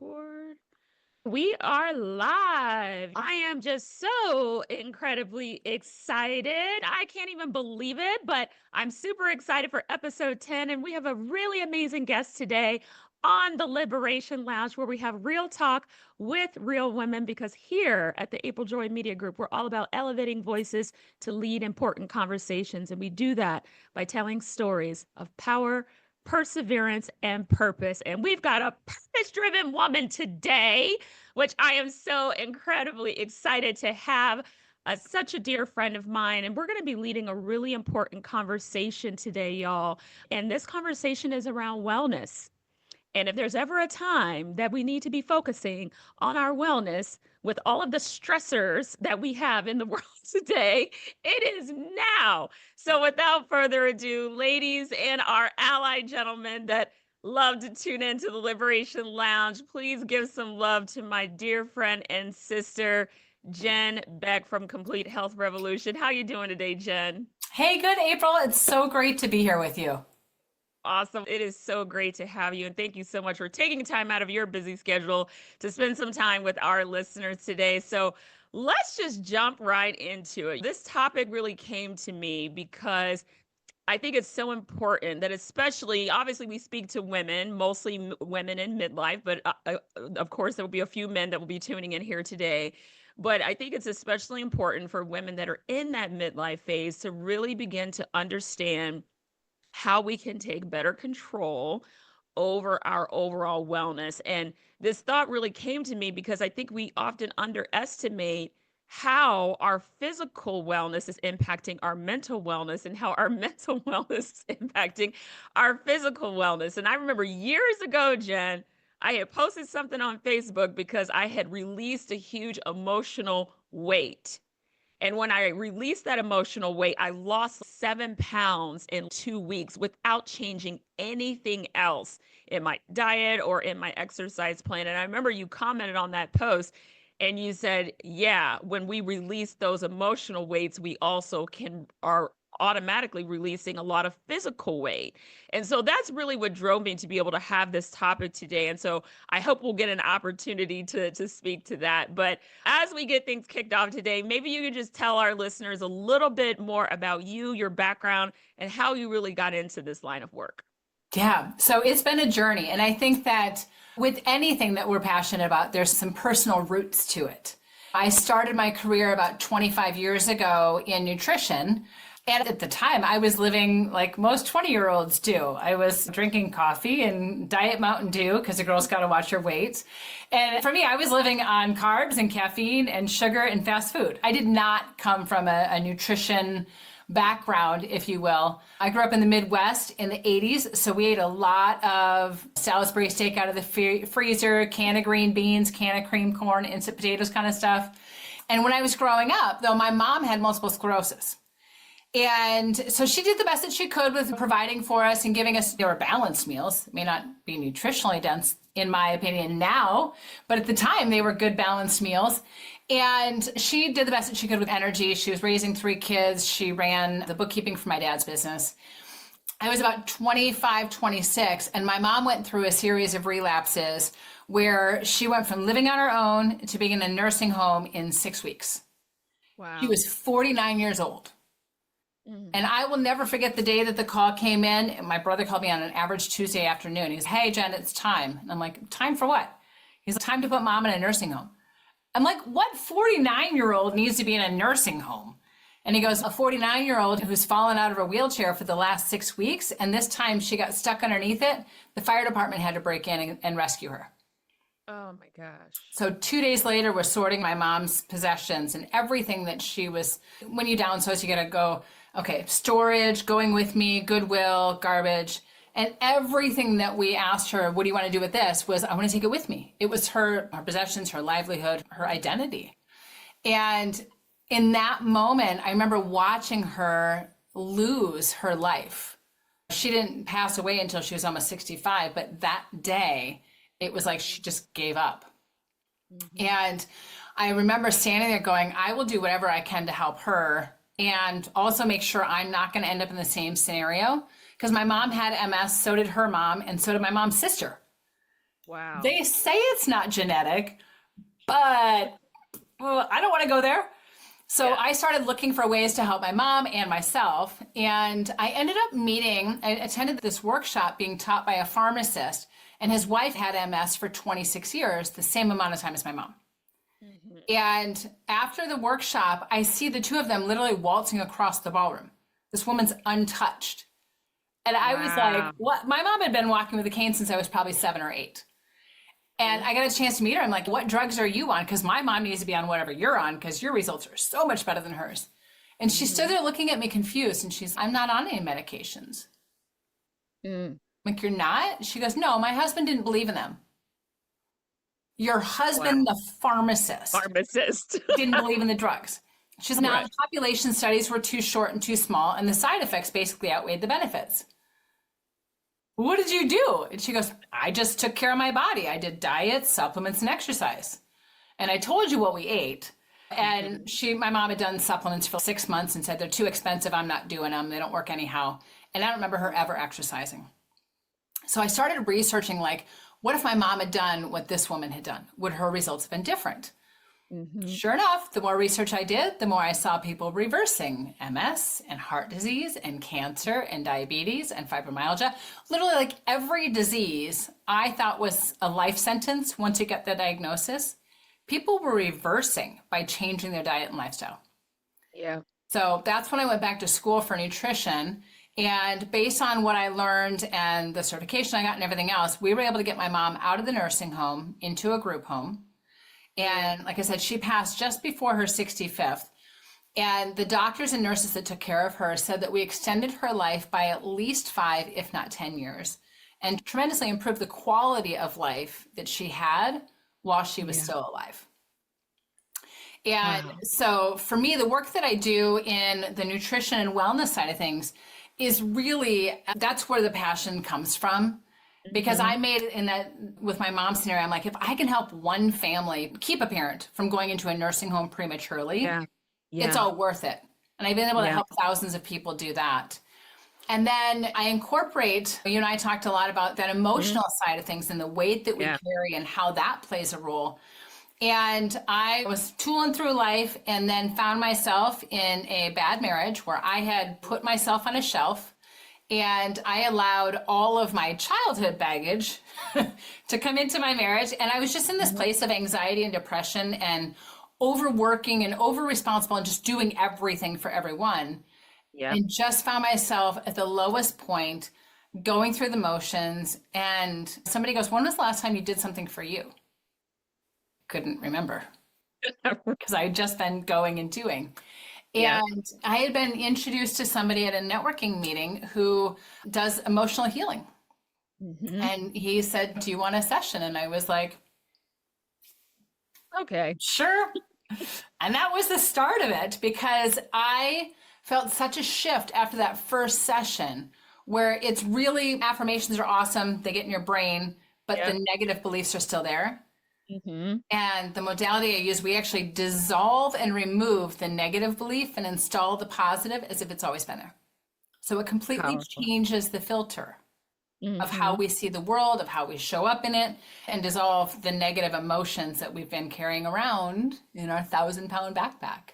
record. We are live. I am just so incredibly excited. I can't even believe it, but I'm super excited for episode 10. And we have a really amazing guest today on the Liberation Lounge, where we have real talk with real women. Because here at the April Joy Media Group, we're all about elevating voices to lead important conversations. And we do that by telling stories of power, perseverance, and purpose. And we've got a purpose-driven woman today, which I am so incredibly excited to have. Such a dear friend of mine. And we're going to be leading a really important conversation today, y'all. And this conversation is around wellness. And if there's ever a time that we need to be focusing on our wellness with all of the stressors that we have in the world today, it is now. So without further ado, ladies and our ally gentlemen that love to tune into the Liberation Lounge, please give some love to my dear friend and sister, Jen Beck from Complete Health Revolution. How you doing today, Jen? Hey, good, April. It's so great to be here with you. Awesome. It is so great to have you. And thank you so much for taking time out of your busy schedule to spend some time with our listeners today. So let's just jump right into it. This topic really came to me because I think it's so important that, especially, obviously, we speak to women, mostly women in midlife, but of course, there will be a few men that will be tuning in here today. But I think it's especially important for women that are in that midlife phase to really begin to understand how we can take better control over our overall wellness. And this thought really came to me because I think we often underestimate how our physical wellness is impacting our mental wellness and how our mental wellness is impacting our physical wellness. And I remember years ago, Jen, I had posted something on Facebook because I had released a huge emotional weight. And when I released that emotional weight, I lost 7 pounds in 2 weeks without changing anything else in my diet or in my exercise plan. And I remember you commented on that post and you said, yeah, when we release those emotional weights, we also are automatically releasing a lot of physical weight. And so that's really what drove me to be able to have this topic today. And so I hope we'll get an opportunity to speak to that. But as we get things kicked off today, maybe you could just tell our listeners a little bit more about you, your background, and how you really got into this line of work. Yeah, so it's been a journey. And I think that with anything that we're passionate about, there's some personal roots to it. I started my career about 25 years ago in nutrition. And at the time, I was living like most 20-year-olds do. I was drinking coffee and Diet Mountain Dew because a girl's got to watch her weight. And for me, I was living on carbs and caffeine and sugar and fast food. I did not come from a nutrition background, if you will. I grew up in the Midwest in the 80s, so we ate a lot of Salisbury steak out of the freezer, can of green beans, can of cream corn, instant potatoes kind of stuff. And when I was growing up, though, my mom had multiple sclerosis. And so she did the best that she could with providing for us and giving us, they were balanced meals. It may not be nutritionally dense, in my opinion, now, but at the time they were good balanced meals. And she did the best that she could with energy. She was raising 3 kids. She ran the bookkeeping for my dad's business. I was about 25, 26, and my mom went through a series of relapses where she went from living on her own to being in a nursing home in 6 weeks. Wow. She was 49 years old. And I will never forget the day that the call came in. And my brother called me on an average Tuesday afternoon. He goes, "Hey, Jen, it's time." And I'm like, "Time for what?" He's like, "Time to put mom in a nursing home." I'm like, "What 49-year-old needs to be in a nursing home?" And he goes, "A 49-year-old who's fallen out of a wheelchair for the last 6 weeks. And this time she got stuck underneath it. The fire department had to break in and rescue her." Oh my gosh. So 2 days later, we're sorting my mom's possessions and everything that she was, when you downsize, you got to go, okay, storage, going with me, Goodwill, garbage. And everything that we asked her, "What do you want to do with this?" was, "I want to take it with me." It was her possessions, her livelihood, her identity. And in that moment, I remember watching her lose her life. She didn't pass away until she was almost 65, but that day, it was like she just gave up. And I remember standing there going, I will do whatever I can to help her and also make sure I'm not going to end up in the same scenario. Because my mom had MS, so did her mom, and so did my mom's sister. Wow. They say it's not genetic, but well, I don't want to go there. So Yeah. I started looking for ways to help my mom and myself. And I ended up I attended this workshop being taught by a pharmacist, and his wife had MS for 26 years, the same amount of time as my mom. Mhm. And after the workshop, I see the two of them literally waltzing across the ballroom. This woman's untouched. And I was like, Wow. what? My mom had been walking with a cane since I was probably 7 or 8. And Mhm. I got a chance to meet her. I'm like, what drugs are you on? Because my mom needs to be on whatever you're on because your results are so much better than hers. And she stood Mhm. there looking at me confused. And she's, I'm not on any medications. Mm. I'm like, you're not? She goes, no, my husband didn't believe in them. Your husband, Wow. the pharmacist, Pharmacist. didn't believe in the drugs. She's now Right. the population studies were too short and too small, and the side effects basically outweighed the benefits. What did you do? And she goes, I just took care of my body. I did diet, supplements, and exercise. And I told you what we ate. Mhm. And my mom had done supplements for 6 months and said, they're too expensive. I'm not doing them. They don't work anyhow. And I don't remember her ever exercising. So I started researching, like, what if my mom had done what this woman had done? Would her results have been different? Mhm. Sure enough, the more research I did, the more I saw people reversing MS and heart disease and cancer and diabetes and fibromyalgia. Literally, like every disease I thought was a life sentence once you get the diagnosis, people were reversing by changing their diet and lifestyle. Yeah. So that's when I went back to school for nutrition. And based on what I learned and the certification I got and everything else, we were able to get my mom out of the nursing home into a group home. Mm. And like I said, she passed just before her 65th. And the doctors and nurses that took care of her said that we extended her life by at least 5, if not 10 years, and tremendously improved the quality of life that she had while she was Yeah. still alive. And Wow. so for me, the work that I do in the nutrition and wellness side of things is really, that's where the passion comes from. Because Mhm. I made it in that with my mom's scenario, I'm like, if I can help one family keep a parent from going into a nursing home prematurely, Yeah. it's Yeah. all worth it. And I've been able to Yeah. help thousands of people do that. And then I incorporate, you and I talked a lot about that Mhm. emotional side of things and the weight that we Yeah. carry and how that plays a role. And I was tooling through life and then found myself in a bad marriage where I had put myself on a shelf and I allowed all of my childhood baggage to come into my marriage. And I was just in this Mhm. place of anxiety and depression and overworking and over responsible and just doing everything for everyone. Yeah. And just found myself at the lowest point, going through the motions. And somebody goes, when was the last time you did something for you? Couldn't remember because I had just been going and doing. Yeah. And I had been introduced to somebody at a networking meeting who does emotional healing. Mhm. And he said, do you want a session? And I was like, Okay. sure. And that was the start of it because I felt such a shift after that first session where it's really affirmations are awesome, they get in your brain, but Yeah. the negative beliefs are still there. Mhm. And the modality I use, we actually dissolve and remove the negative belief and install the positive as if it's always been there. So it completely Powerful. changes the filter of how Mhm. we see the world, of how we show up in it, and dissolve the negative emotions that we've been carrying around in our 1,000-pound backpack.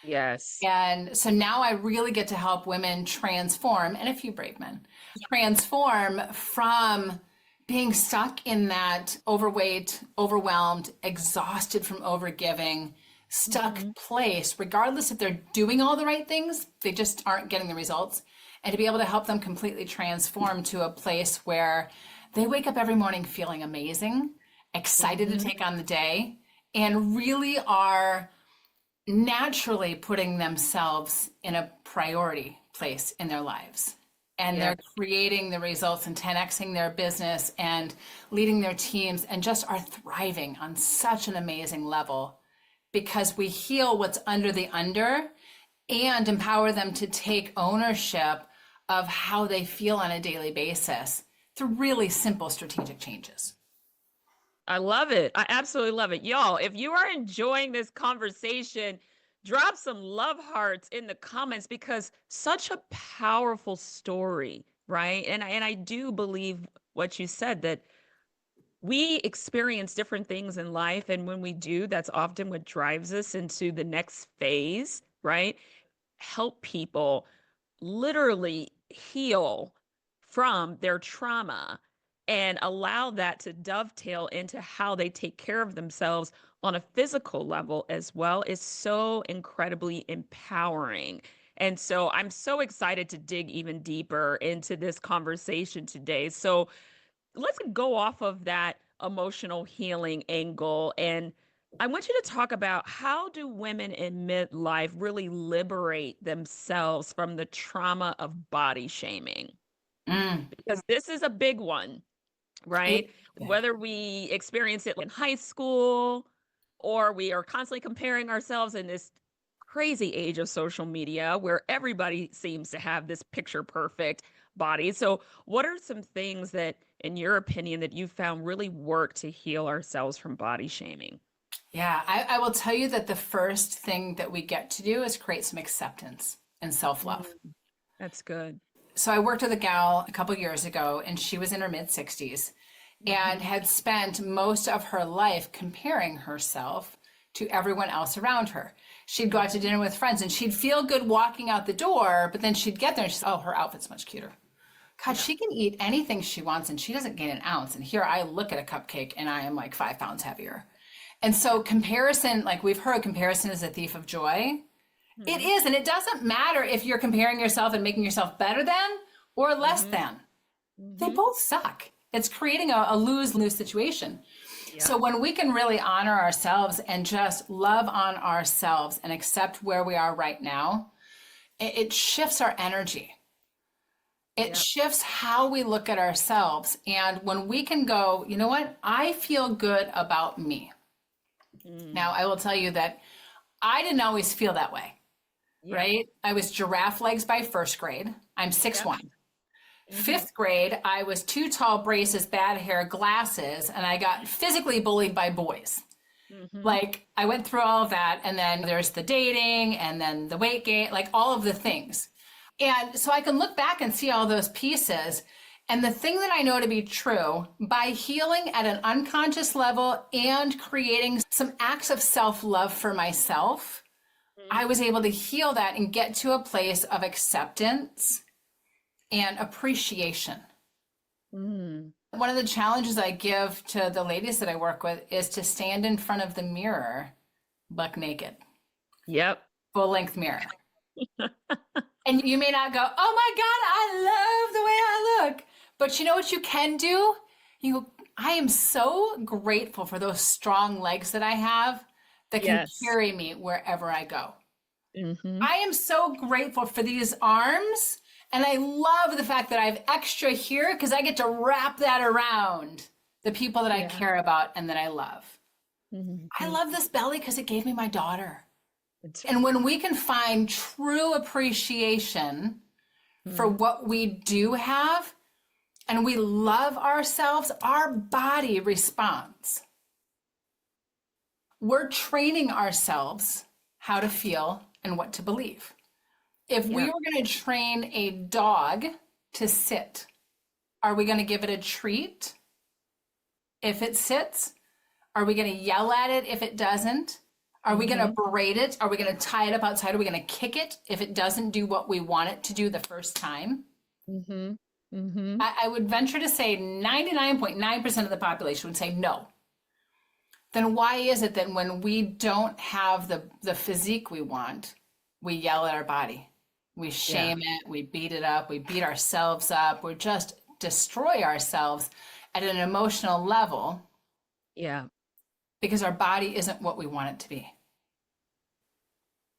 Yes. And so now I really get to help women transform, and a few brave men, transform from being stuck in that overweight, overwhelmed, exhausted from overgiving, stuck Mhm. place, regardless if they're doing all the right things, they just aren't getting the results. And to be able to help them completely transform to a place where they wake up every morning feeling amazing, excited to Mhm. take on the day, and really are naturally putting themselves in a priority place in their lives. And Yeah. they're creating the results and 10xing their business and leading their teams and just are thriving on such an amazing level because we heal what's under the under and empower them to take ownership of how they feel on a daily basis through really simple strategic changes. I love it. I absolutely love it. Y'all, if you are enjoying this conversation, drop some love hearts in the comments because such a powerful story, right? And I do believe what you said that we experience different things in life. And when we do, that's often what drives us into the next phase, right? Help people literally heal from their trauma and allow that to dovetail into how they take care of themselves on a physical level as well is so incredibly empowering. And so I'm so excited to dig even deeper into this conversation today. So let's go off of that emotional healing angle, and I want you to talk about how do women in midlife really liberate themselves from the trauma of body shaming? Mm, Because this is a big one, it's right? big. Whether we experience it in high school or we are constantly comparing ourselves in this crazy age of social media where everybody seems to have this picture perfect body. So, what are some things that, in your opinion, that you found really work to heal ourselves from body shaming? Yeah, I will tell you that the first thing that we get to do is create some acceptance and self Mm, love. that's good. So I worked with a gal a couple years ago, and she was in her mid 60s and Hmm. had spent most of her life comparing herself to everyone else around her. She'd go out to dinner with friends and she'd feel good walking out the door, but then she'd get there and she's, oh, her outfit's much cuter. God, Yeah. she can eat anything she wants and she doesn't gain an ounce. And here I look at a cupcake and I am like 5 pounds heavier. And so comparison, like we've heard, comparison is a thief of joy. It Hmm. is. And it doesn't matter if you're comparing yourself and making yourself better than or less Hmm. than. They Hmm. both suck. It's creating a lose-lose situation. Yeah. So when we can really honor ourselves and just love on ourselves and accept where we are right now, it shifts our energy. It Yeah. shifts how we look at ourselves. And when we can go, you know what? I feel good about me. Now, Mm. I will tell you that I didn't always feel that way, Yeah. right? I was giraffe legs by first grade. I'm Yeah. 6'1". Hmm. Fifth grade, I was too tall, braces, bad hair, glasses, and I got physically bullied by boys. Hmm. Like I went through all of that, and then there's the dating, and then the weight gain, like all of the things. And so I can look back and see all those pieces. And the thing that I know to be true, by healing at an unconscious level and creating some acts of self love for myself, I was able to heal that and get to a place of acceptance and appreciation. Mm. One of the challenges I give to the ladies that I work with is to stand in front of the mirror, buck naked, Yep. full length mirror. And you may not go, oh my God, I love the way I look. But you know what you can do? I am so grateful for those strong legs that I have that can Yes. carry me wherever I go. Hmm. I am so grateful for these arms. And I love the fact that I have extra here because I get to wrap that around the people that I Yeah. care about and that I love. I Hmm. love this belly because it gave me my daughter. It's And when we can find true appreciation for mm. what we do have and we love ourselves, our body responds. We're training ourselves how to feel and what to believe. If we Yeah. were going to train a dog to sit, are we going to give it a treat if it sits? Are we going to yell at it if it doesn't? Are we going to Hmm. berate it? Are we going to tie it up outside? Are we going to kick it if it doesn't do what we want it to do the first time? Hmm. Hmm. I would venture to say 99.9% of the population would say no. Then why is it that when we don't have the physique we want, we yell at our body? We Yeah. shame it, we beat it up, we beat ourselves up, we just destroy ourselves at an emotional level Yeah. because our body isn't what we want it to be.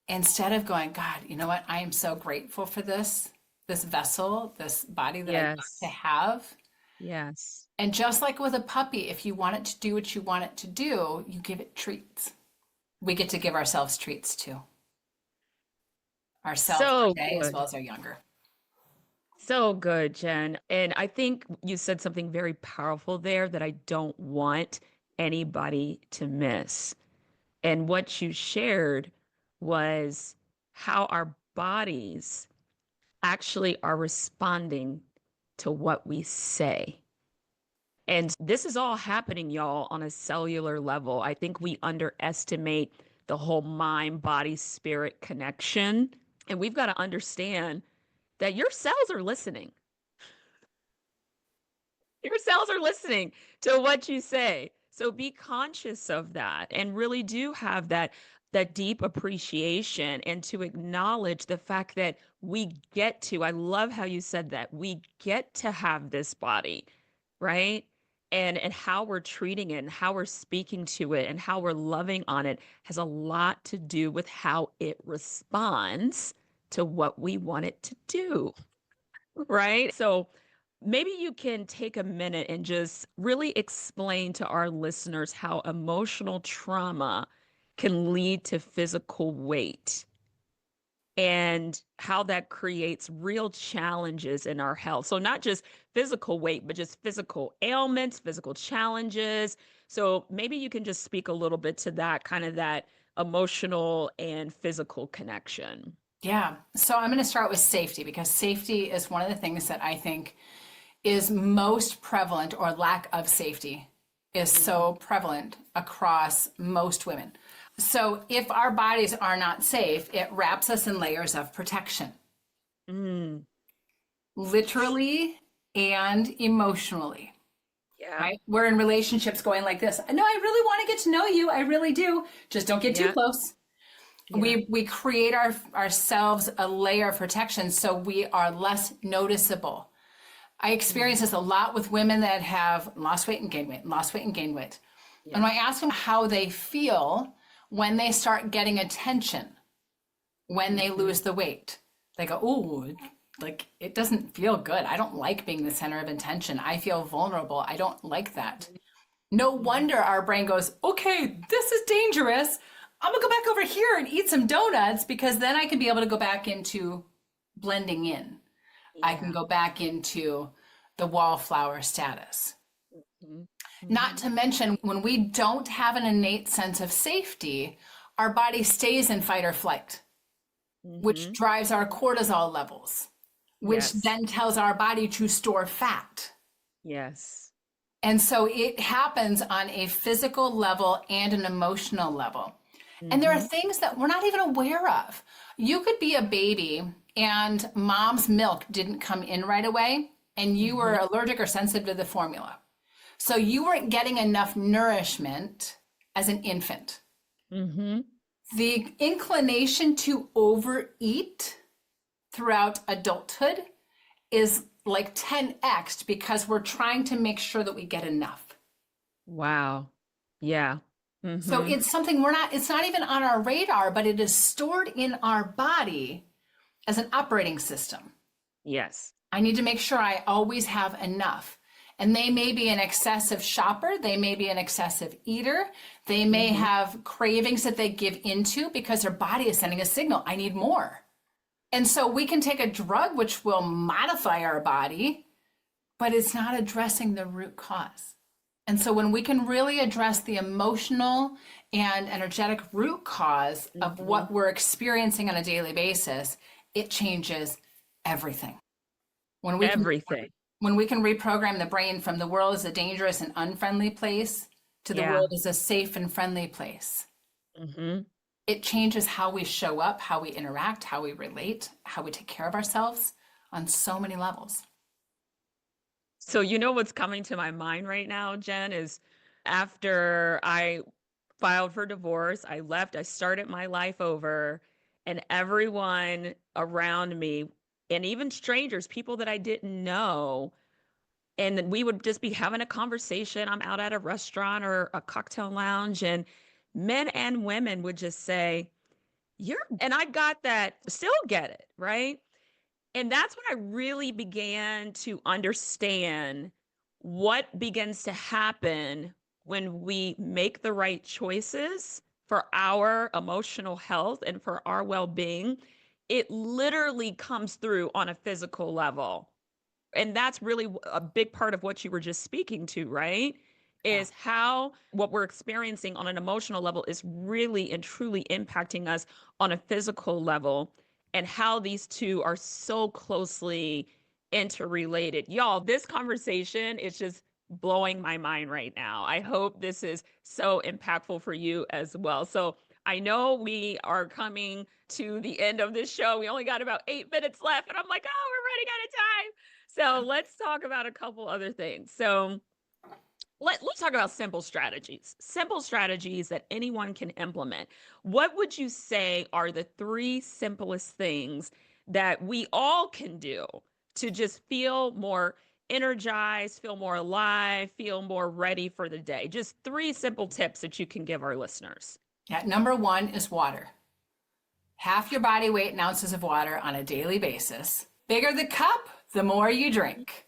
Instead of going, God, you know what? I am so grateful for this vessel, this body that I got to Yes. have. Yes. And just like with a puppy, if you want it to do what you want it to do, you give it treats. We get to give ourselves treats too, ourselves So today as well good. as our younger. So good, Jen. And I think you said something very powerful there that I don't want anybody to miss. And what you shared was how our bodies actually are responding to what we say. And this is all happening, y'all, on a cellular level. I think we underestimate the whole mind, body, spirit connection. And we've got to understand that your cells are listening. Your cells are listening to what you say. So be conscious of that and really do have that deep appreciation and to acknowledge the fact that we get to, I love how you said that, we get to have this body, right? And how we're treating it and how we're speaking to it and how we're loving on it has a lot to do with how it responds to what we want it to do, right? So maybe you can take a minute and just really explain to our listeners how emotional trauma can lead to physical weight and how that creates real challenges in our health. So, not just physical weight, but just physical ailments, physical challenges. So, maybe you can just speak a little bit to that kind of that emotional and physical connection. Yeah. So I'm going to start with safety because safety is one of the things that I think is most prevalent, or lack of safety is so prevalent across most women. So if our bodies are not safe, it wraps us in layers of protection, Mm, literally and emotionally. yeah. Right? We're in relationships going like this. No, I really want to get to know you. I really do. Just don't get too Yeah. close. Yeah. We create ourselves a layer of protection so we are less noticeable. I experience Mm, this a lot with women that have lost weight and gained weight, lost weight and gained weight. And yeah. when I ask them how they feel when they start getting attention, when they Mhm. lose the weight, they go, "Ooh, like it doesn't feel good. I don't like being the center of attention. I feel vulnerable. I don't like that." No Mhm. wonder our brain goes, "Okay, this is dangerous. I'm gonna go back over here and eat some donuts because then I can be able to go back into blending in. I can Yeah. go back into the wallflower status." Mhm. Not Mhm. to mention, when we don't have an innate sense of safety, our body stays in fight or flight, which Mhm. drives our cortisol levels, which Yes. then tells our body to store fat. Yes. And so it happens on a physical level and an emotional level. And there are Mhm. things that we're not even aware of. You could be a baby and mom's milk didn't come in right away, and you were Mhm. allergic or sensitive to the formula. So you weren't getting enough nourishment as an infant. Mhm. The inclination to overeat throughout adulthood is like 10x because we're trying to make sure that we get enough. Wow. Yeah. So Mhm. it's something it's not even on our radar, but it is stored in our body as an operating system. Yes. I need to make sure I always have enough. And they may be an excessive shopper, they may be an excessive eater, they may Mhm. have cravings that they give into because their body is sending a signal, I need more. And so we can take a drug which will modify our body, but it's not addressing the root cause. And so when we can really address the emotional and energetic root cause of Mhm. what we're experiencing on a daily basis, it changes everything. When we can Everything. when we can reprogram the brain from the world as a dangerous and unfriendly place to the Yeah. world as a safe and friendly place, Mhm. it changes how we show up, how we interact, how we relate, how we take care of ourselves on so many levels. So you know what's coming to my mind right now, Jen, is after I filed for divorce, I left, I started my life over, and everyone around me, and even strangers, people that I didn't know, and then we would just be having a conversation. I'm out at a restaurant or a cocktail lounge, and men and women would just say, "You're," and I got that, still get it, right? And that's when I really began to understand what begins to happen when we make the right choices for our emotional health and for our well being. It literally comes through on a physical level. And that's really a big part of what you were just speaking to, right? Yeah. Is how what we're experiencing on an emotional level is really and truly impacting us on a physical level, and how these two are so closely interrelated. Y'all, this conversation is just blowing my mind right now. I hope this is so impactful for you as well. So I know we are coming to the end of this show. We only got about 8 minutes left, and I'm like, oh, we're running out of time. So let's talk about a couple other things. So let's talk about simple strategies that anyone can implement. What would you say are the three simplest things that we all can do to just feel more energized, feel more alive, feel more ready for the day? Just three simple tips that you can give our listeners. Yeah, number one is water. Half your body weight in ounces of water on a daily basis. Bigger the cup, the more you drink.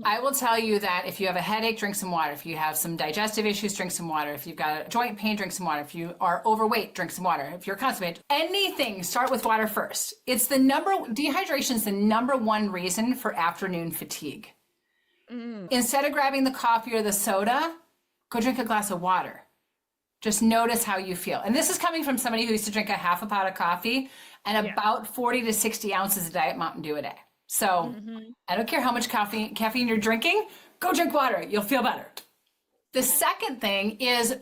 I will tell you that if you have a headache, drink some water. If you have some digestive issues, drink some water. If you've got a joint pain, drink some water. If you are overweight, drink some water. If you're constipated, anything, start with water first. Dehydration is the number one reason for afternoon fatigue. Instead of grabbing the coffee or the soda, go drink a glass of water. Just notice how you feel. And this is coming from somebody who used to drink a half a pot of coffee and about 40 to 60 ounces of Diet Mountain Dew a day. So I don't care how much caffeine you're drinking, go drink water. You'll feel better. The second thing is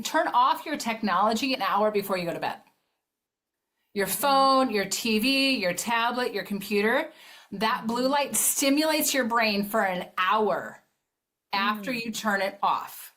turn off your technology an hour before you go to bed. Your phone, your TV, your tablet, your computer, that blue light stimulates your brain for an hour after you turn it off.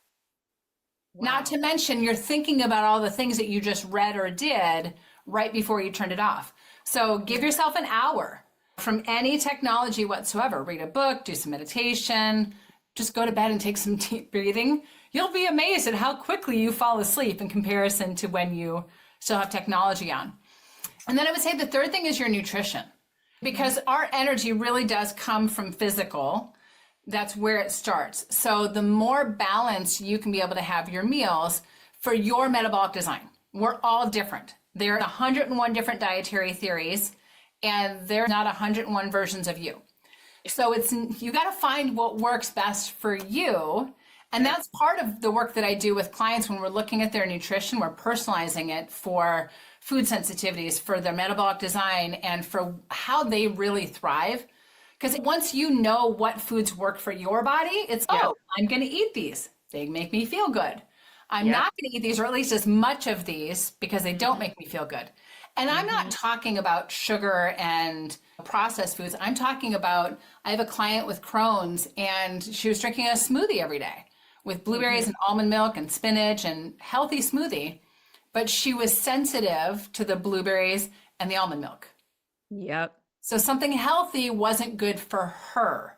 Wow. Not to mention you're thinking about all the things that you just read or did right before you turned it off. So give yourself an hour from any technology whatsoever. Read a book, do some meditation, just go to bed and take some deep breathing. You'll be amazed at how quickly you fall asleep in comparison to when you still have technology on. And then I would say the third thing is your nutrition, because our energy really does come from physical. That's where it starts. So the more balanced you can be able to have your meals for your metabolic design. We're all different. There are 101 different dietary theories, and there are not 101 versions of you. So you got to find what works best for you. And that's part of the work that I do with clients when we're looking at their nutrition. We're personalizing it for food sensitivities, for their metabolic design, and for how they really thrive. Because once you know what foods work for your body, it's, I'm going to eat these. They make me feel good. I'm not going to eat these, or at least as much of these, because they don't make me feel good. And I'm not talking about sugar and processed foods. I'm talking about, I have a client with Crohn's, and she was drinking a smoothie every day with blueberries and almond milk and spinach and healthy smoothie, but she was sensitive to the blueberries and the almond milk. Yep. So something healthy wasn't good for her.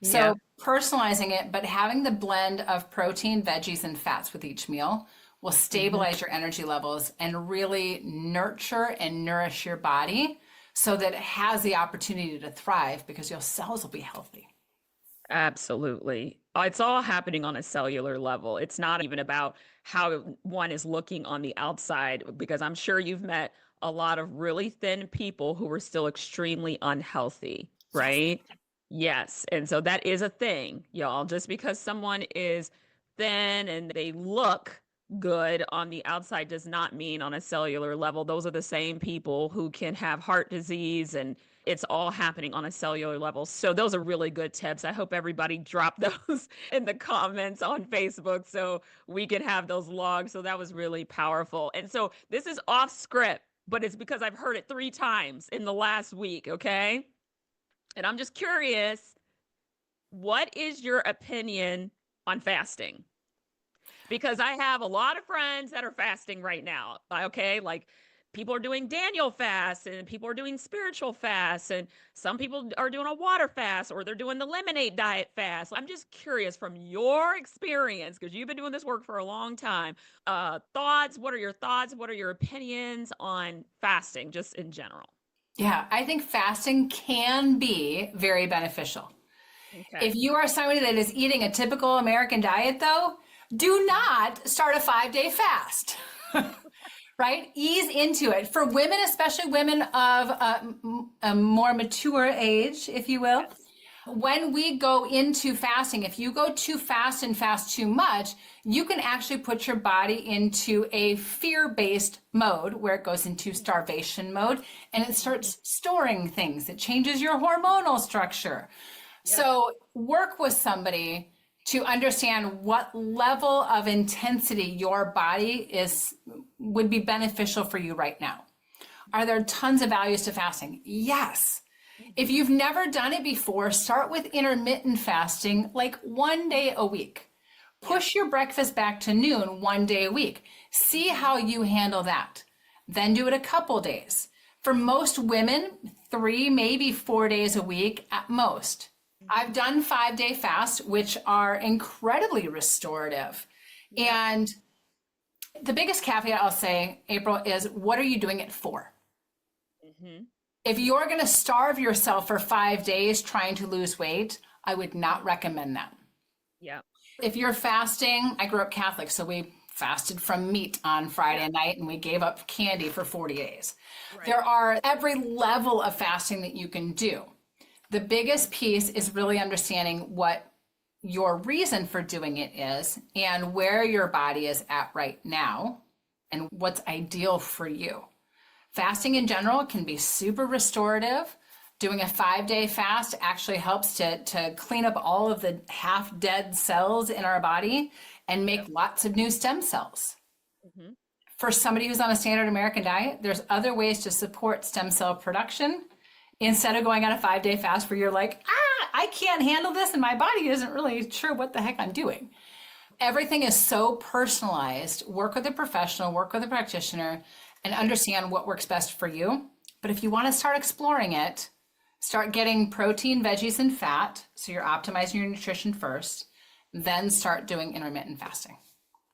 So personalizing it, but having the blend of protein, veggies, and fats with each meal will stabilize your energy levels and really nurture and nourish your body so that it has the opportunity to thrive, because your cells will be healthy. Absolutely. It's all happening on a cellular level. It's not even about how one is looking on the outside, because I'm sure you've met a lot of really thin people who are still extremely unhealthy, right? Yes. And so that is a thing, y'all. Just because someone is thin and they look good on the outside does not mean on a cellular level. Those are the same people who can have heart disease, and it's all happening on a cellular level. So those are really good tips. I hope everybody dropped those in the comments on Facebook so we can have those logs. So that was really powerful. And so this is off script, but it's because I've heard it 3 times in the last week. Okay. And I'm just curious, what is your opinion on fasting? Because I have a lot of friends that are fasting right now. Okay. Like, people are doing Daniel fasts, and people are doing spiritual fasts, and some people are doing a water fast, or they're doing the lemonade diet fast. I'm just curious, from your experience, because you've been doing this work for a long time, thoughts, what are your thoughts? What are your opinions on fasting just in general? Yeah, I think fasting can be very beneficial. Okay. If you are somebody that is eating a typical American diet, though, do not start a 5-day fast. Right? Ease into it. For women, especially women of a more mature age, if you will, when we go into fasting, if you go too fast and fast too much, you can actually put your body into a fear-based mode where it goes into starvation mode, and it starts storing things. It changes your hormonal structure. Yeah. So work with somebody to understand what level of intensity your body would be beneficial for you right now. Are there tons of values to fasting? Yes. If you've never done it before, start with intermittent fasting, like 1 day a week. Push your breakfast back to noon 1 day a week. See how you handle that. Then do it a couple days. For most women, 3, maybe 4 days a week at most. I've done 5-day fasts, which are incredibly restorative. And the biggest caveat I'll say, April, is what are you doing it for? If you're going to starve yourself for 5 days trying to lose weight, I would not recommend that. Yeah. If you're fasting, I grew up Catholic, so we fasted from meat on Friday night and we gave up candy for 40 days. Right. There are every level of fasting that you can do. The biggest piece is really understanding what your reason for doing it is and where your body is at right now and what's ideal for you. Fasting in general can be super restorative. Doing a 5-day fast actually helps to clean up all of the half-dead cells in our body and make lots of new stem cells. For somebody who's on a standard American diet, there's other ways to support stem cell production instead of going on a 5-day fast where you're like, I can't handle this and my body isn't really sure what the heck I'm doing. Everything is so personalized. Work with a professional, work with a practitioner, and understand what works best for you. But if you want to start exploring it, start getting protein, veggies, and fat. So you're optimizing your nutrition first, then start doing intermittent fasting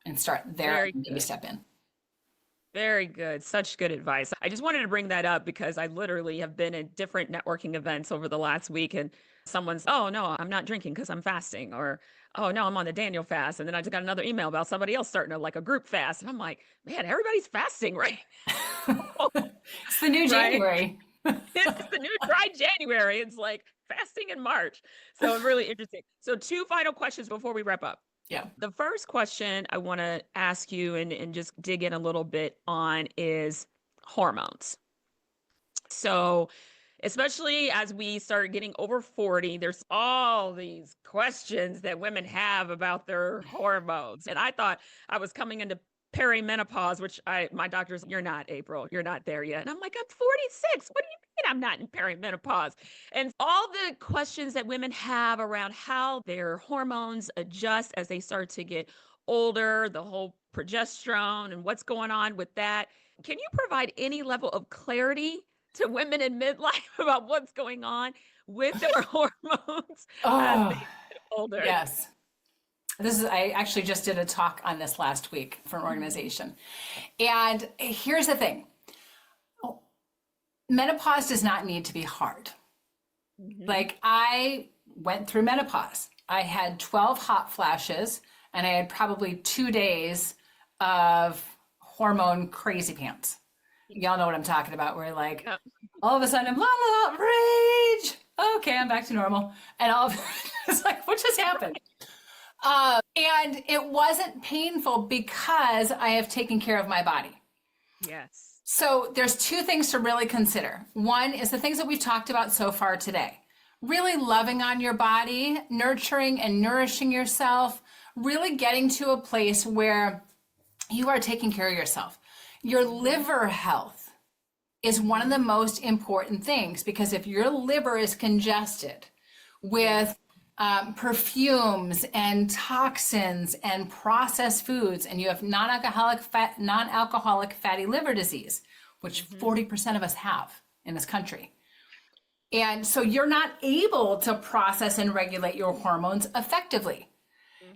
and start there and maybe step in. Very good. Such good advice. I just wanted to bring that up because I literally have been at different networking events over the last week and someone's, oh no, I'm not drinking because I'm fasting, or oh no, I'm on the Daniel fast. And then I just got another email about somebody else starting a group fast. And I'm like, man, everybody's fasting, right? It's the new January. It's the new dry January. It's like fasting in March. So it's really interesting. So 2 final questions before we wrap up. Yeah. The first question I want to ask you and just dig in a little bit on is hormones. So especially as we start getting over 40, there's all these questions that women have about their hormones. And I thought I was coming into perimenopause, which my doctor's, you're not, April, you're not there yet. And I'm like, I'm 46. What do you mean I'm not in perimenopause? And all the questions that women have around how their hormones adjust as they start to get older, the whole progesterone and what's going on with that. Can you provide any level of clarity to women in midlife about what's going on with their hormones as they get older? Yes. I actually just did a talk on this last week for an organization. And here's the thing. Menopause does not need to be hard. Like, I went through menopause. I had 12 hot flashes and I had probably 2 days of hormone crazy pants. Y'all know what I'm talking about. Where like, all of a sudden I'm rage. Okay, I'm back to normal. And it's like, what just happened? And it wasn't painful because I have taken care of my body. Yes. So there's 2 things to really consider. One is the things that we've talked about so far today. Really loving on your body, nurturing and nourishing yourself, really getting to a place where you are taking care of yourself. Your liver health is one of the most important things, because if your liver is congested with perfumes and toxins and processed foods, and you have non-alcoholic fatty liver disease, which 40% of us have in this country. And so you're not able to process and regulate your hormones effectively.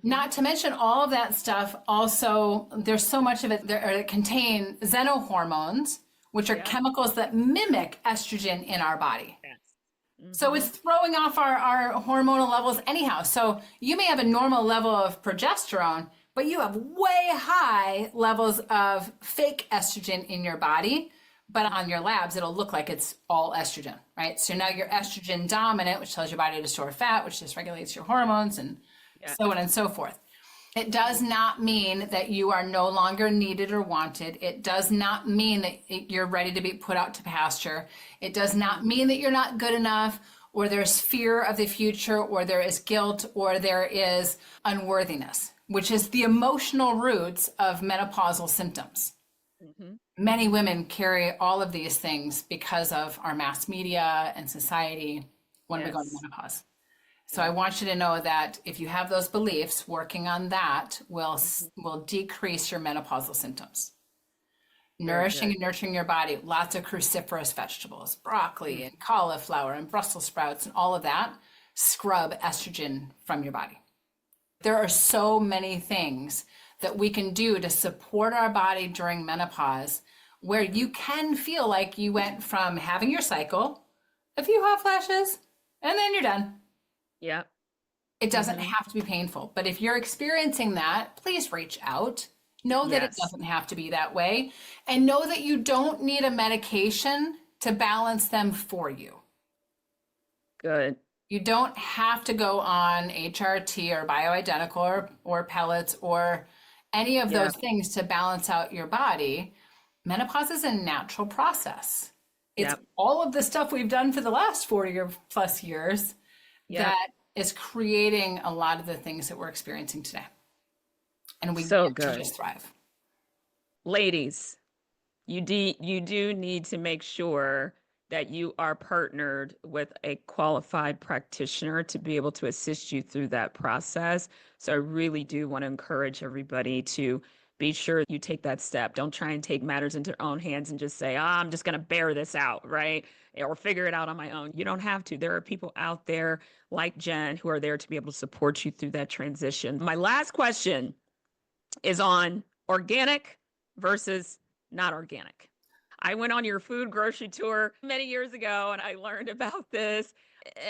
Not to mention all of that stuff. Also, there's so much of it that contain xenohormones, which are chemicals that mimic estrogen in our body. So it's throwing off our hormonal levels anyhow. So you may have a normal level of progesterone, but you have way high levels of fake estrogen in your body. But on your labs, it'll look like it's all estrogen, right? So now you're estrogen dominant, which tells your body to store fat, which just regulates your hormones and so on and so forth. It does not mean that you are no longer needed or wanted. It does not mean that you're ready to be put out to pasture. It does not mean that you're not good enough or there's fear of the future, or there is guilt, or there is unworthiness, which is the emotional roots of menopausal symptoms. Mm-hmm. Many women carry all of these things because of our mass media and society when we go into Yes. menopause. So I want you to know that if you have those beliefs, working on that will decrease your menopausal symptoms. Very Nourishing good. and nurturing your body, lots of cruciferous vegetables, broccoli and cauliflower and Brussels sprouts and all of that, scrub estrogen from your body. There are so many things that we can do to support our body during menopause where you can feel like you went from having your cycle, a few hot flashes, and then you're done. Yeah. It doesn't have to be painful, but if you're experiencing that, please reach out. Know that it Yes. doesn't have to be that way, and know that you don't need a medication to balance them for you. Good. You don't have to go on HRT or bioidentical or pellets or any of Yeah. those things to balance out your body. Menopause is a natural process. It's Yep. all of the stuff we've done for the last 40 or plus years Yep. that is creating a lot of the things that we're experiencing today. And we So get to good. just thrive. Ladies, you do need to make sure that you are partnered with a qualified practitioner to be able to assist you through that process. So I really do want to encourage everybody to be sure you take that step. Don't try and take matters into your own hands and just say, I'm just going to bear this out, right? Or figure it out on my own. You don't have to. There are people out there like Jen who are there to be able to support you through that transition. My last question is on organic versus not organic. I went on your food grocery tour many years ago and I learned about this.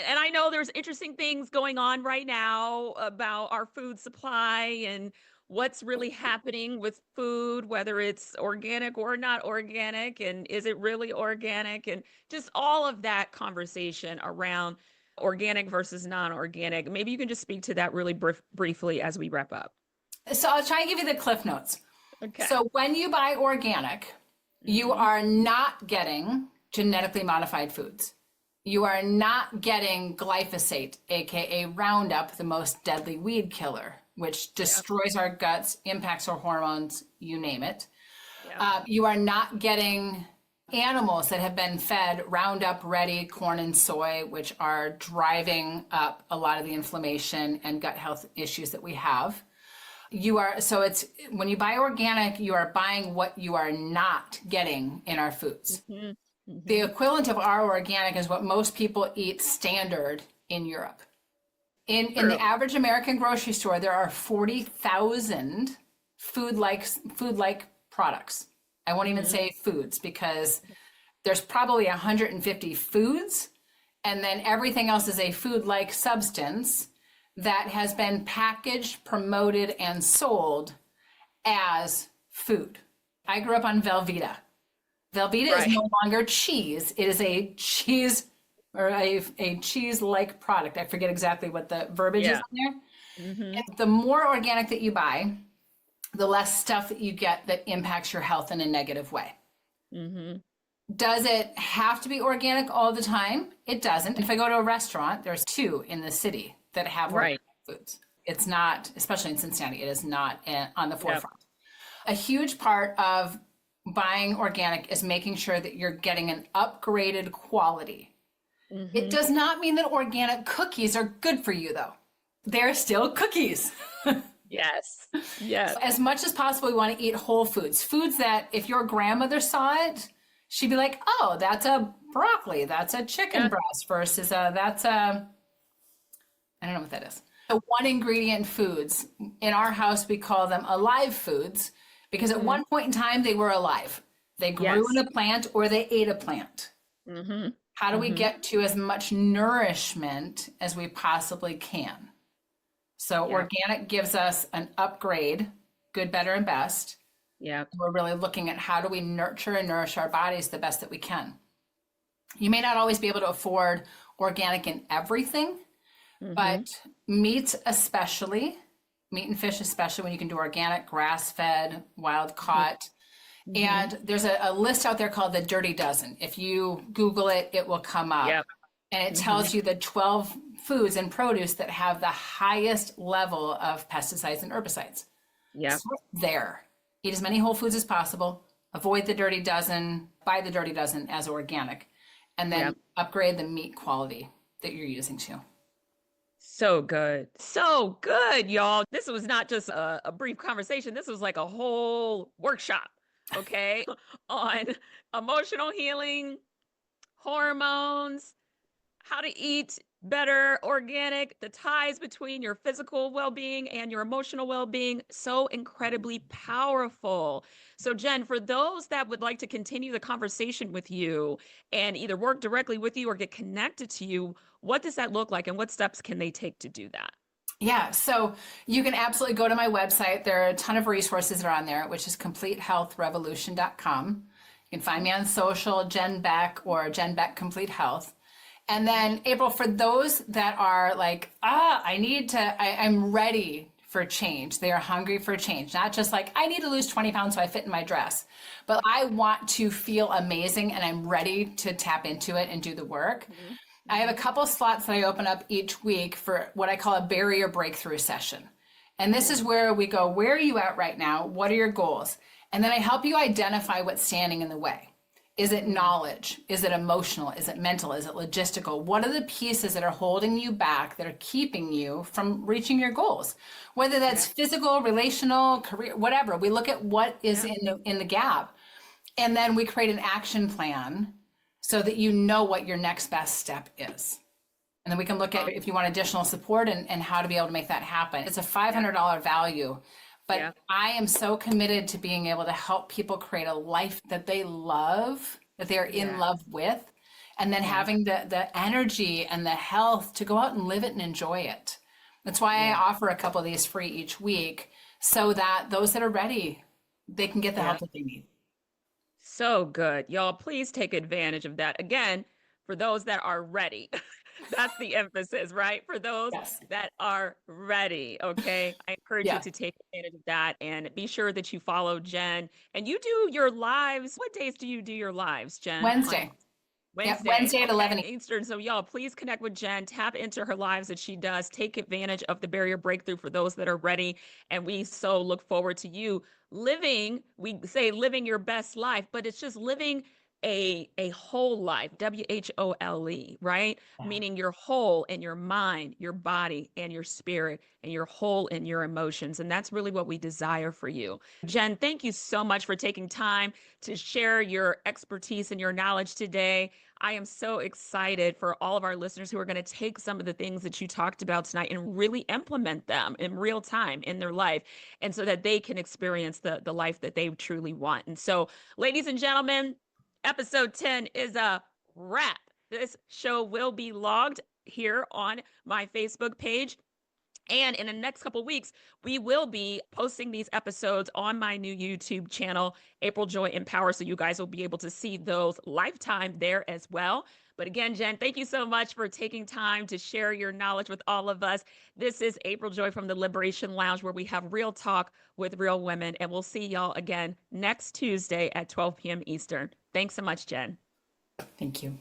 And I know there's interesting things going on right now about our food supply and what's really happening with food, whether it's organic or not organic, and is it really organic, and just all of that conversation around organic versus non organic. Maybe you can just speak to that really briefly as we wrap up. So I'll try and give you the cliff notes. Okay. So when you buy organic, you are not getting genetically modified foods. You are not getting glyphosate, aka Roundup, the most deadly weed killer, which destroys our guts, impacts our hormones, you name it. Yep. You are not getting animals that have been fed Roundup ready corn and soy, which are driving up a lot of the inflammation and gut health issues that we have. So it's when you buy organic, you are buying what you are not getting in our foods. The equivalent of our organic is what most people eat standard in Europe. In the average American grocery store, there are 40,000 food-like products. I won't even say foods because there's probably 150 foods, and then everything else is a food-like substance that has been packaged, promoted, and sold as food. I grew up on Velveeta. Velveeta is no longer cheese. It is a cheese or a cheese-like product. I forget exactly what the verbiage is on there. And the more organic that you buy, the less stuff that you get that impacts your health in a negative way. Does it have to be organic all the time? It doesn't. If I go to a restaurant, there's 2 in the city that have organic foods. It's not, especially in Cincinnati, it is not on the forefront. A huge part of buying organic is making sure that you're getting an upgraded quality. It does not mean that organic cookies are good for you, though. They're still cookies. Yes. Yes. As much as possible, we want to eat whole foods. Foods that if your grandmother saw it, she'd be like, oh, that's a broccoli. That's a chicken breast versus that's a, I don't know what that is. The one ingredient foods. In our house, we call them alive foods because at one point in time, they were alive. They grew in a plant or they ate a plant. How do we get to as much nourishment as we possibly can? So organic gives us an upgrade, good, better, and best. Yeah. We're really looking at how do we nurture and nourish our bodies the best that we can. You may not always be able to afford organic in everything, but meats especially, meat and fish especially when you can do organic, grass-fed, wild-caught. And there's a list out there called the Dirty Dozen. If you Google it, it will come up. And it Hmm. tells you the 12 foods and produce that have the highest level of pesticides and herbicides. Yep. Start there. Eat as many whole foods as possible. Avoid the dirty dozen. Buy the dirty dozen as organic. And then Yep. upgrade the meat quality that you're using too. So good. So good, y'all. This was not just a brief conversation. This was like a whole workshop, okay, on emotional healing, hormones, how to eat better, organic, the ties between your physical well being and your emotional well being. So incredibly powerful. So, Jen, for those that would like to continue the conversation with you and either work directly with you or get connected to you, what does that look like and what steps can they take to do that? Yeah, so you can absolutely go to my website. There are a ton of resources that are on there, which is CompleteHealthRevolution.com. You can find me on social, Jen Beck or Jen Beck Complete Health. And then April, for those that are like, I'm ready for change. They are hungry for change. Not just like, I need to lose 20 pounds so I fit in my dress, but I want to feel amazing and I'm ready to tap into it and do the work. Mhm. I have a Mhm. couple slots that I open up each week for what I call a barrier breakthrough session. And this is Ooh. where we go, where are you at right now? What are your goals? And then I help you identify what's standing in the way. Is it Mm. knowledge? Is it emotional? Is it mental? Is it logistical? What are the pieces that are holding you back, that are keeping you from reaching your goals? Whether Yeah. that's physical, relational, career, whatever. We look at what is Yeah. in the gap, and then we create an action plan so that you know what your next best step is. And then we can look at if you want additional support and how to be able to make that happen. It's a Yeah. $500 value, but Yeah. I am so committed to being able to help people create a life that they love, that they're in Yeah. love with, and then Yeah. having the energy and the health to go out and live it and enjoy it. That's why I Yeah. offer a couple of these free each week so that those that are ready, they can get the Yeah. help that they need. So good. Y'all, please take advantage of that. Again, for those that are ready. That's the emphasis, right? For those Yes. that are ready. Okay. I encourage you Yeah. to take advantage of that and be sure that you follow Jen. And you do your lives. What days do you do your lives, Jen? On Wednesday. Yep. Wednesday, Wednesday at okay, 11. Eastern. So y'all, please connect with Jen, tap into her lives that she does, take advantage of the barrier breakthrough for those that are ready. And we so look forward to you living, we say living your best life, but it's just living a whole life, WHOLE, right? Yeah. Meaning you're whole in your mind, your body, and your spirit, and you're whole in your emotions. And that's really what we desire for you. Jen, thank you so much for taking time to share your expertise and your knowledge today. I am so excited for all of our listeners who are going to take some of the things that you talked about tonight and really implement them in real time in their life, and so that they can experience the life that they truly want. And so, ladies and gentlemen, episode 10 is a wrap. This show will be logged here on my Facebook page. And in the next couple weeks, we will be posting these episodes on my new YouTube channel, April Joy Empower. So you guys will be able to see those lifetime there as well. But again, Jen, thank you so much for taking time to share your knowledge with all of us. This is April Joy from the Liberation Lounge, where we have real talk with real women. And we'll see y'all again next Tuesday at 12 p.m. Eastern. Thanks so much, Jen. Thank you.